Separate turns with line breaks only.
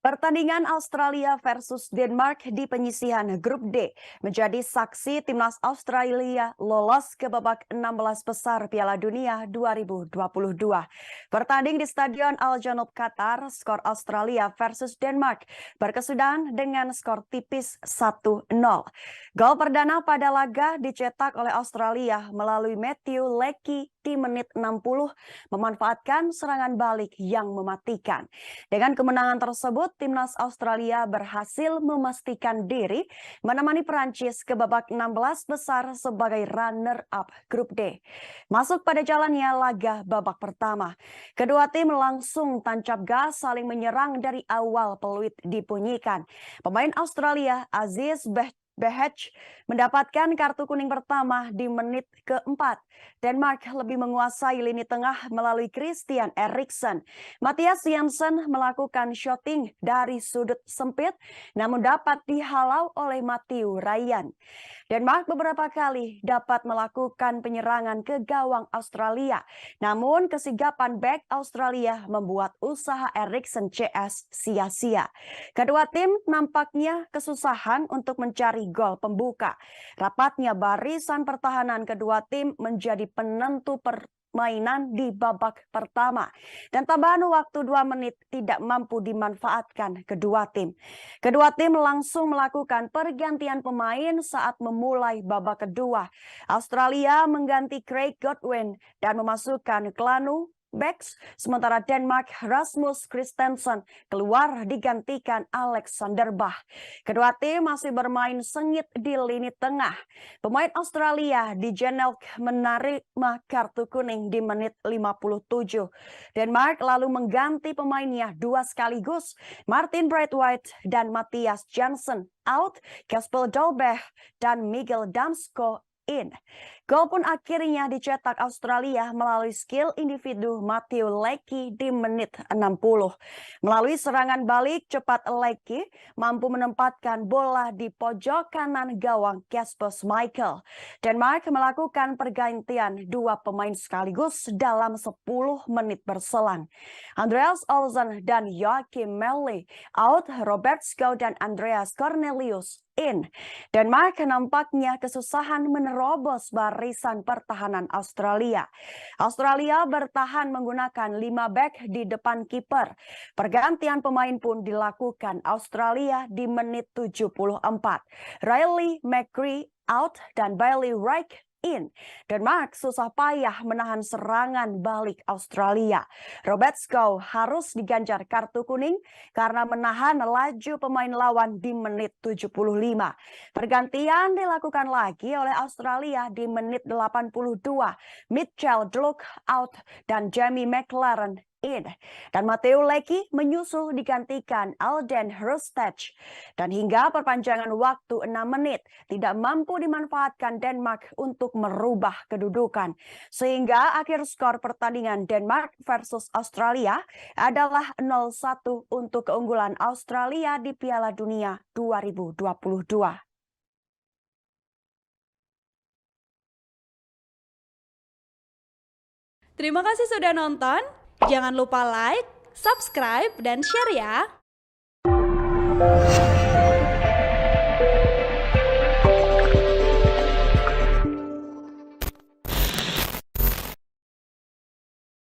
Pertandingan Australia versus Denmark di penyisihan Grup D menjadi saksi timnas Australia lolos ke babak 16 besar Piala Dunia 2022. Bertanding di Stadion Al Janoub Qatar, skor Australia versus Denmark berkesudahan dengan skor tipis 1-0. Gol perdana pada laga dicetak oleh Australia melalui Matthew Leckie di menit 60 memanfaatkan serangan balik yang mematikan. Dengan kemenangan tersebut, timnas Australia berhasil memastikan diri menemani Prancis ke babak 16 besar sebagai runner-up Grup D. Masuk pada jalannya laga babak pertama. Kedua tim langsung tancap gas saling menyerang dari awal peluit dibunyikan. Pemain Australia Aziz Behich mendapatkan kartu kuning pertama di menit keempat. Denmark lebih menguasai lini tengah melalui Christian Eriksen. Mathias Jensen melakukan shooting dari sudut sempit namun dapat dihalau oleh Matthew Ryan. Denmark beberapa kali dapat melakukan penyerangan ke gawang Australia. Namun kesigapan bek Australia membuat usaha Eriksen CS sia-sia. Kedua tim nampaknya kesusahan untuk mencari gol pembuka. Rapatnya barisan pertahanan kedua tim menjadi penentu permainan di babak pertama. Dan tambahan waktu 2 menit tidak mampu dimanfaatkan kedua tim. Kedua tim langsung melakukan pergantian pemain saat memulai babak kedua. Australia mengganti Craig Godwin dan memasukkan Klanu backs, sementara Denmark Rasmus Christensen keluar digantikan Alexander Bach. Kedua tim masih bermain sengit di lini tengah. Pemain Australia Dijenelk menerima kartu kuning di menit 57. Denmark lalu mengganti pemainnya dua sekaligus, Martin Braithwaite dan Mathias Jensen out, Kasper Dolberg dan Miguel Damsgaard in. Gol pun akhirnya dicetak Australia melalui skill individu Matthew Leckie di menit 60. Melalui serangan balik cepat Leckie mampu menempatkan bola di pojok kanan gawang Kasper Schmeichel. Denmark melakukan pergantian dua pemain sekaligus dalam 10 menit berselang. Andreas Olsen dan Joachim Melle out, Robert Skov dan Andreas Cornelius in. Denmark nampaknya kesusahan menerobos barisan pertahanan Australia. Australia bertahan menggunakan 5 bek di depan kiper. Pergantian pemain pun dilakukan Australia di menit 74. Riley McGree out dan Bailey Wright in. Denmark susah payah menahan serangan balik Australia. Robert Skov harus diganjar kartu kuning karena menahan laju pemain lawan di menit 75. Pergantian dilakukan lagi oleh Australia di menit 82. Mitchell Dluck out dan Jamie McLaren in. Dan Matthew Leckie menyusul digantikan Alden Hrustach. Dan hingga perpanjangan waktu 6 menit tidak mampu dimanfaatkan Denmark untuk merubah kedudukan. Sehingga akhir skor pertandingan Denmark versus Australia adalah 0-1 untuk keunggulan Australia di Piala Dunia 2022.
Terima kasih sudah nonton. Jangan lupa like, subscribe, dan share ya.